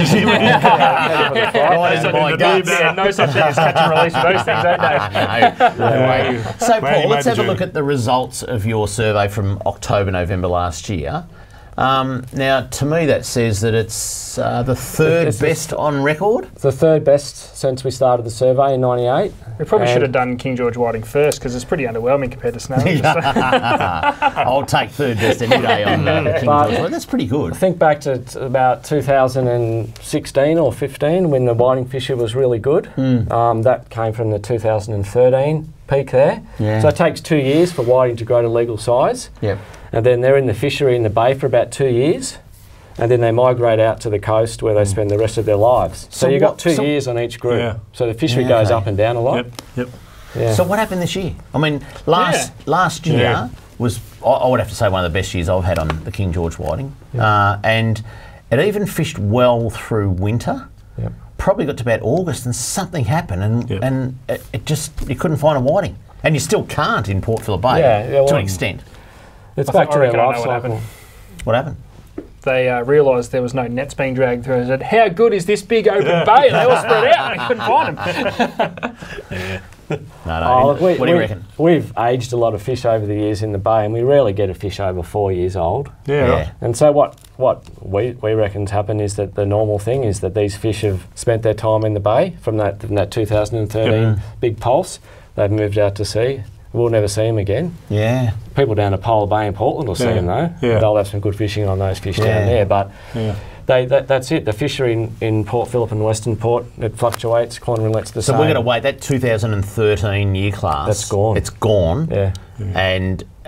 such thing as catch and release most things, don't they? So, Paul, let's have a look at the results of your survey from October, November last year. Now, to me, that says that it's the third best on record. It's the third best since we started the survey in '98. We probably should have done King George whiting first because it's pretty underwhelming compared to Snapper. I'll take third best any day on King George. Well, that's pretty good. I think back to about 2016 or 15 when the whiting fisher was really good. That came from the 2013 peak there. Yeah. So it takes 2 years for whiting to grow to legal size. Yep. And then they're in the fishery in the bay for about 2 years. And then they migrate out to the coast where they spend the rest of their lives. So you've got 2 years on each group. Yeah. So the fishery goes up and down a lot. Yep. Yeah. So what happened this year? I mean, last year was, I would have to say, one of the best years I've had on the King George whiting. And it even fished well through winter. Yep. Probably got to about August and something happened and it just, you couldn't find a whiting. And you still can't in Port Phillip Bay to an extent. It's back to their life cycle. happened. What happened? They realised there was no nets being dragged through. They said, how good is this big open bay? And they all spread out and they couldn't find them. No. What do you reckon? We've aged a lot of fish over the years in the bay and we rarely get a fish over 4 years old. Yeah. And so what we reckon's happened is that the normal thing is that these fish have spent their time in the bay from that 2013 big pulse. They've moved out to sea. We'll never see them again. Yeah. People down at Polar Bay in Portland will see them though. Yeah. They'll have some good fishing on those fish down there. But that's it. The fishery in Port Phillip and Western Port, it fluctuates. Corner Inlet's the same. So we're going to wait, that 2013 year class. That's gone. It's gone. Yeah.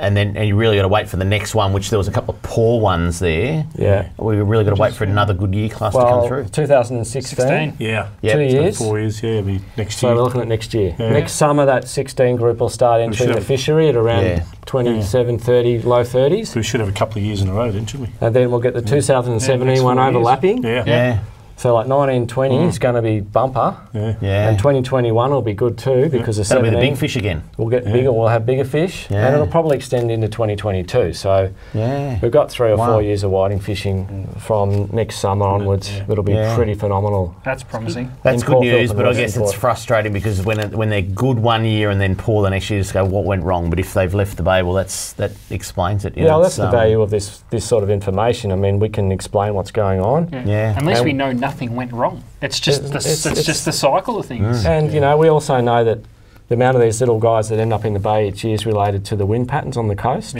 And then you really got to wait for the next one, which there was a couple of poor ones there. Yeah. We really got to wait for another good year class to come through. 2016. Yeah. 2 years. 4 years, it'll be next So year. we're looking at next year. Yeah. Next summer, that 16 group will start entering the fishery at around 27, 30, low 30s. So we should have a couple of years in a row then, shouldn't we? And then we'll get the 2017 one overlapping. Yeah. So like 1920 is going to be bumper. Yeah. And 2021 will be good too because the That'll 17 be the big fish again. We'll get bigger. We'll have bigger fish, and it'll probably extend into 2022. So we've got 3 or 4 years of whiting fishing from next summer onwards. That'll be pretty phenomenal. That's promising. That's good news, but I guess it's frustrating because when they're good 1 year and then poor the next year, you just go, what went wrong? But if they've left the bay, well, that explains it. You know, that's the value of this sort of information. I mean, we can explain what's going on. Yeah. Unless we know nothing went wrong. It's just just the cycle of things. And you know, we also know that the amount of these little guys that end up in the bay each year is related to the wind patterns on the coast.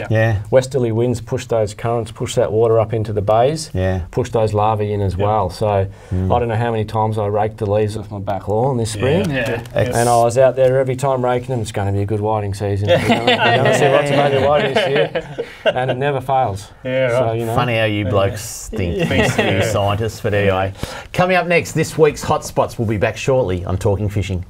Westerly winds push those currents, push that water up into the bays, push those larvae in as well. So I don't know how many times I raked the leaves off my back lawn this spring. And I was out there every time raking them. It's going to be a good whiting season. We're going to see lots of baby whiting this year. And it never fails. So, you know. Funny how you blokes think, you scientists, but anyway. Coming up next, this week's Hotspots will be back shortly on Talking Fishing.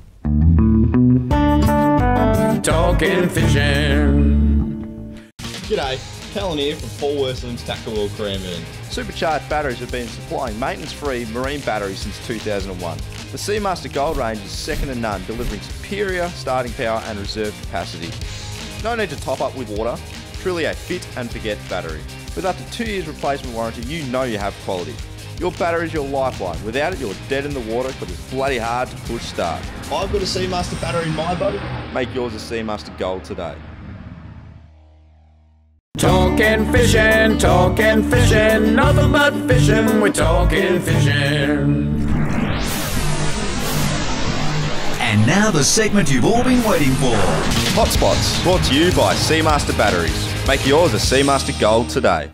Talking fishing. G'day, Callan here from Paul Worsland's Tackle World Cranbourne. Supercharged batteries have been supplying maintenance-free marine batteries since 2001. The Seamaster Gold range is second to none, delivering superior starting power and reserve capacity. No need to top up with water, truly a fit and forget battery. With up to 2 years replacement warranty, you know you have quality. Your battery is your lifeline. Without it, you're dead in the water because it's bloody hard to push start. I've got a Seamaster battery in my boat. Make yours a Seamaster Gold today. Talking fishing, nothing but fishing, we're talking fishing. And now the segment you've all been waiting for. Hotspots, brought to you by Seamaster Batteries. Make yours a Seamaster Gold today.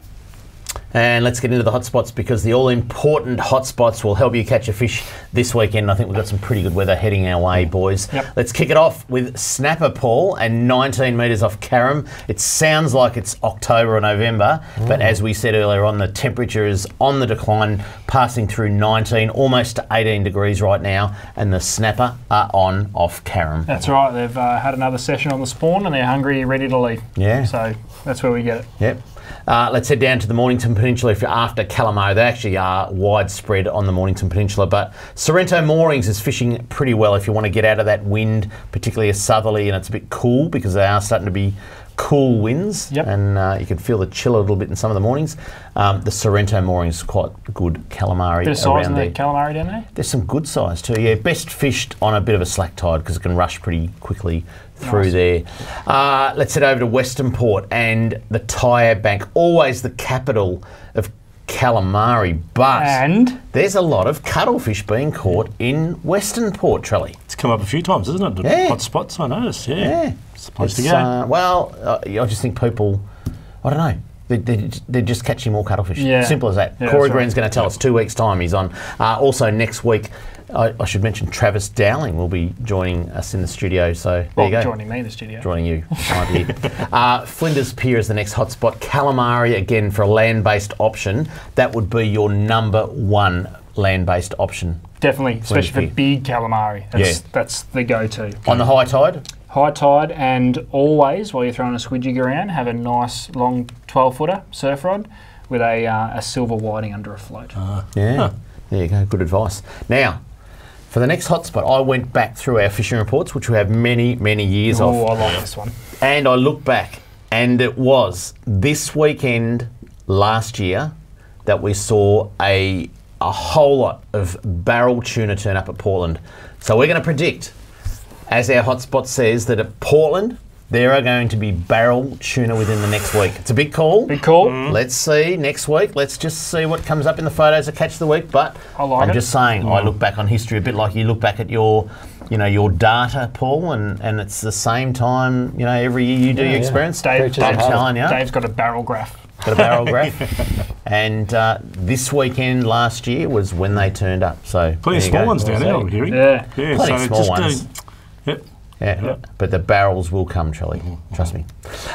And let's get into the hotspots because the all-important hotspots will help you catch a fish this weekend. I think we've got some pretty good weather heading our way, boys. Let's kick it off with snapper, Paul, and 19 metres off Carrum. It sounds like it's October or November, but as we said earlier on, the temperature is on the decline, passing through 19, almost to 18 degrees right now, and the snapper are on off Carrum. That's right. They've had another session on the spawn and they're hungry, ready to leave. Yeah. So that's where we get it. Yep. Let's head down to the Mornington Peninsula if you're after Calamo. They actually are widespread on the Mornington Peninsula, but Sorrento Moorings is fishing pretty well if you want to get out of that wind, particularly a southerly, and it's a bit cool because they are starting to be cool winds, and you can feel the chill a little bit in some of the mornings. The Sorrento mooring is quite good calamari. Bit of size in the calamari down there? There's some good size too, yeah. Best fished on a bit of a slack tide because it can rush pretty quickly through there. Let's head over to Western Port and the Tiab Bank, always the capital of calamari, but there's a lot of cuttlefish being caught in Western Port, Trelly. It's come up a few times, isn't it? Yeah. Hot spots, I noticed, yeah. It's the place to go. I just think people, I don't know, they're just catching more cuttlefish. Yeah. Simple as that. Yeah, Corey Green's going to tell us 2 weeks' time he's on. Also next week, I should mention Travis Dowling will be joining us in the studio. So there you go. Joining me in the studio. Joining you. Flinders Pier is the next hotspot. Calamari again for a land-based option. That would be your number one land-based option. Definitely, especially for big calamari. That's the go-to. On the high tide? High tide, and always, while you're throwing a squid jig around, have a nice long 12-footer surf rod with a silver whiting under a float. There you go. Good advice. Now, for the next hotspot, I went back through our fishing reports, which we have many, many years of. Oh, I like this one. And I look back, and it was this weekend last year that we saw a whole lot of barrel tuna turn up at Portland. So we're going to predict, as our hotspot says, that at Portland, there are going to be barrel tuna within the next week. It's a big call. Big call. Let's see next week. Let's just see what comes up in the photos of Catch of the Week. But I'm just saying, I look back on history a bit like you look back at your data, Paul, and it's the same time, every year you do your experience. I'm telling you. Dave's got a barrel graph. Got a barrel graph. And this weekend last year was when they turned up. So plenty of small ones down there, I'm hearing. Plenty of small ones. But the barrels will come, Charlie. Trust me.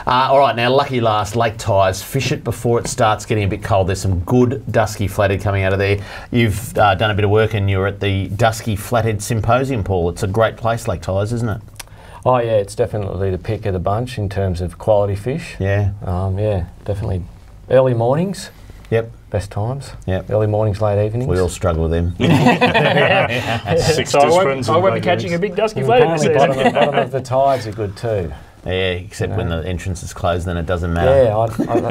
All right, now lucky last, lake ties. Fish it before it starts getting a bit cold. There's some good dusky flathead coming out of there. You've done a bit of work and you're at the Dusky Flathead Symposium, Paul. It's a great place, lake ties, isn't it? Oh yeah, it's definitely the pick of the bunch in terms of quality fish. Yeah. Definitely. Early mornings. Yep. Best times. Yep. Early mornings, late evenings. We all struggle with them. So I won't be catching a big dusky flathead this season. Bottom of the tides are good too. Yeah, except when the entrance is closed, then it doesn't matter. Yeah,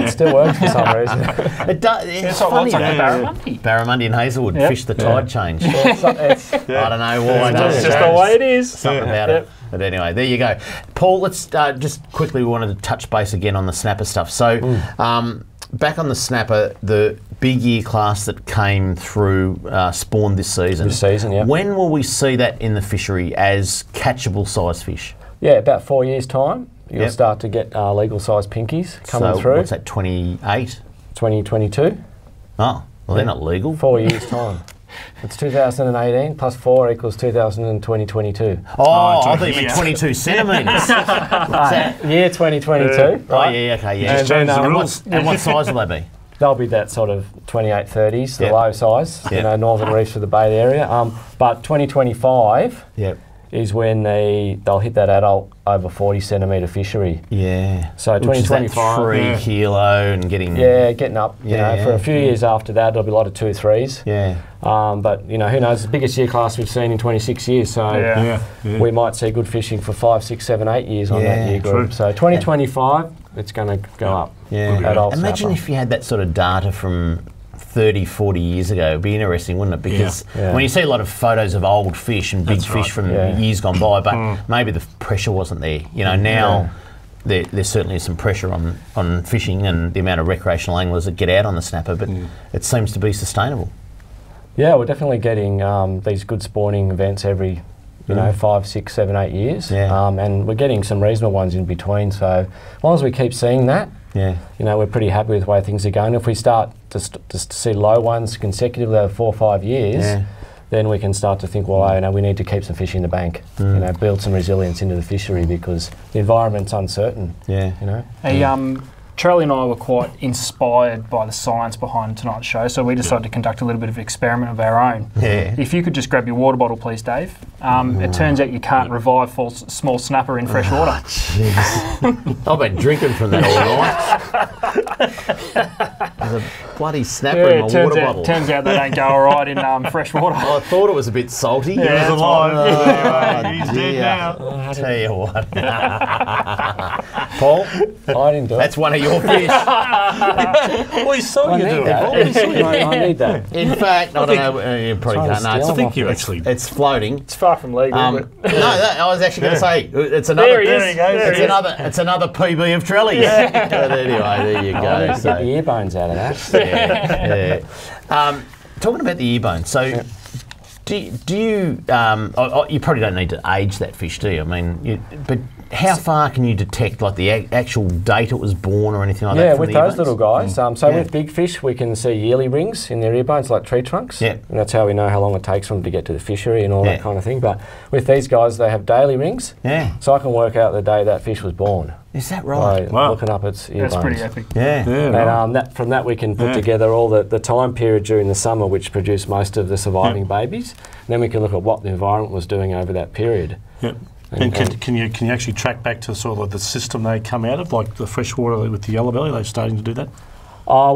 it still works for some reason. It does. It's funny. It's like Barramundi. Barramundi and Hazelwood fish the tide change. I don't know why. It's just the way it is. Something about it. But anyway, there you go. Paul, let's just quickly, we wanted to touch base again on the snapper stuff. So back on the snapper, the big year class that came through spawned this season. When will we see that in the fishery as catchable size fish? Yeah, about 4 years' time, you'll start to get legal size pinkies coming through. What's that, 28? 2022. Oh, well, they're not legal. 4 years' time. It's 2018 plus 4 equals 2022. Oh, I thought you meant 22 centimetres. Year 2022. Right? Oh, yeah, okay, yeah. And then, and what size will they be? They'll be that sort of 28, 30s, the low size, northern reefs of the Bay Area. But 2025 is when they'll hit that adult over 40 centimetre fishery. Yeah. So 2025. 3 kilo and getting... Yeah, getting up. You know, for a few years after that, there'll be a lot of 2 3s. Yeah. But, who knows, the biggest year class we've seen in 26 years. So we might see good fishing for 5, 6, 7, 8 years on that year group. True. So 2025, it's going to go up. Yeah. Adult Imagine snapper. if you had that sort of data from 30, 40 years ago. It'd be interesting, wouldn't it? Because when you see a lot of photos of old fish and big fish from years gone by, but maybe the pressure wasn't there. Now there certainly is some pressure on fishing and the amount of recreational anglers that get out on the snapper, but it seems to be sustainable. Yeah, we're definitely getting these good spawning events every 5, 6, 7, 8 years. And we're getting some reasonable ones in between. So as long as we keep seeing that, we're pretty happy with the way things are going. If we start to see low ones consecutively over 4 or 5 years, then we can start to think, well, we need to keep some fish in the bank, build some resilience into the fishery because the environment's uncertain. Charlie and I were quite inspired by the science behind tonight's show, so we decided to conduct a little bit of an experiment of our own. If you could just grab your water bottle, please, Dave, It turns out you can't revive small snapper in fresh water. Jeez. I've been drinking from that all night. There's a bloody snapper in my water bottle. Turns out they don't go all right in fresh water. I thought it was a bit salty. Yeah, it was alive. He's dead now. I'll tell you what. Paul? I didn't do it. That's one of your fish. Well, he saw you do it. I need that. In fact, I don't know, you probably can't know. I think you actually... It's floating. It's far from legal. No, I was actually going to say, it's another... There he goes. It's another PB of trellies. But anyway, there you go. Get the ear bones out of that. Yeah. Talking about the ear bones, so... Do you? You probably don't need to age that fish, do you? I mean, but how far can you detect, like the actual date it was born or anything like that? Yeah, from with the ear those bones? little guys. With big fish, we can see yearly rings in their ear bones, like tree trunks. Yeah, and that's how we know how long it takes for them to get to the fishery and all that kind of thing. But with these guys, they have daily rings. Yeah. So I can work out the day that fish was born. Is that right? By looking up its ear bones. That's pretty epic. Yeah. And from that we can put together all the time period during the summer which produced most of the surviving babies. And then we can look at what the environment was doing over that period. Yep. And can you actually track back to sort of like the system they come out of, like the freshwater with the yellow belly? They're starting to do that? Oh,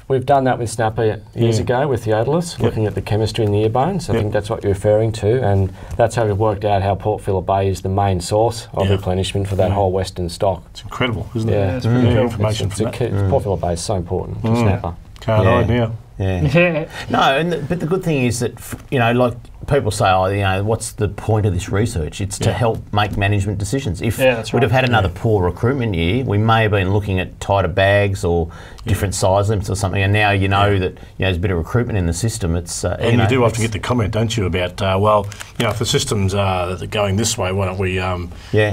we've done that with snapper years ago with the otoliths, looking at the chemistry in the ear bones. I think that's what you're referring to, and that's how we've worked out how Port Phillip Bay is the main source of replenishment for that whole western stock. It's incredible, isn't it? Yeah, it's pretty cool. Information from that. Port Phillip Bay is so important to snapper. Can't hide now. Yeah. No, but the good thing is that, like people say, what's the point of this research? It's to help make management decisions. If we'd have had another poor recruitment year, we may have been looking at tighter bags or different size limits or something. And now you know that there's a bit of recruitment in the system. It's and you do often get the comment, don't you, about if the systems are going this way, why don't we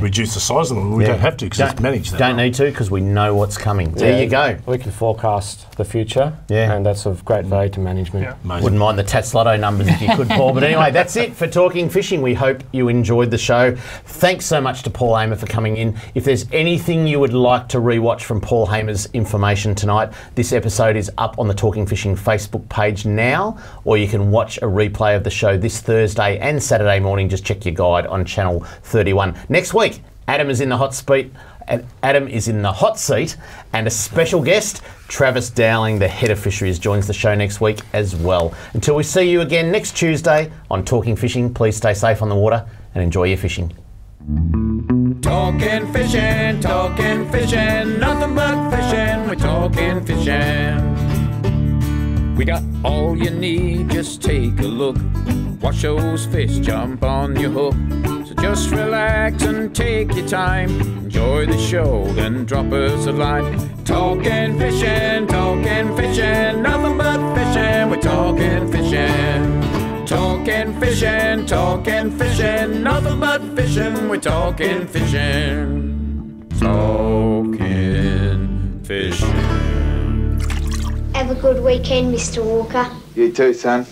reduce the size of them? We don't have to because it's managed. Don't need to because we know what's coming. There you go. We can forecast the future, and that's of great value to management. Wouldn't mind the Tatslotto numbers if you could, Paul. But anyway, that's it for Talking Fishing. We hope you enjoyed the show. Thanks so much to Paul Hamer for coming in. If there's anything you would like to rewatch from Paul Hamer's information tonight, this episode is up on the Talking Fishing Facebook page now, or you can watch a replay of the show this Thursday and Saturday morning. Just check your guide on Channel 31. Next week, Adam is in the hot seat. And a special guest, Travis Dowling, the head of fisheries, joins the show next week as well. Until we see you again next Tuesday on Talking Fishing, please stay safe on the water and enjoy your fishing. Talking fishing, nothing but fishing, we're talking fishing. We got all you need, just take a look. Watch those fish jump on your hook. So just relax and take your time. Enjoy the show, then drop us a line. Talking fishing, nothing but fishing, we're talking fishing. Talking fishing, nothing but fishing, we're talking fishing. Talking fishing. Have a good weekend, Mr. Walker. You too, son.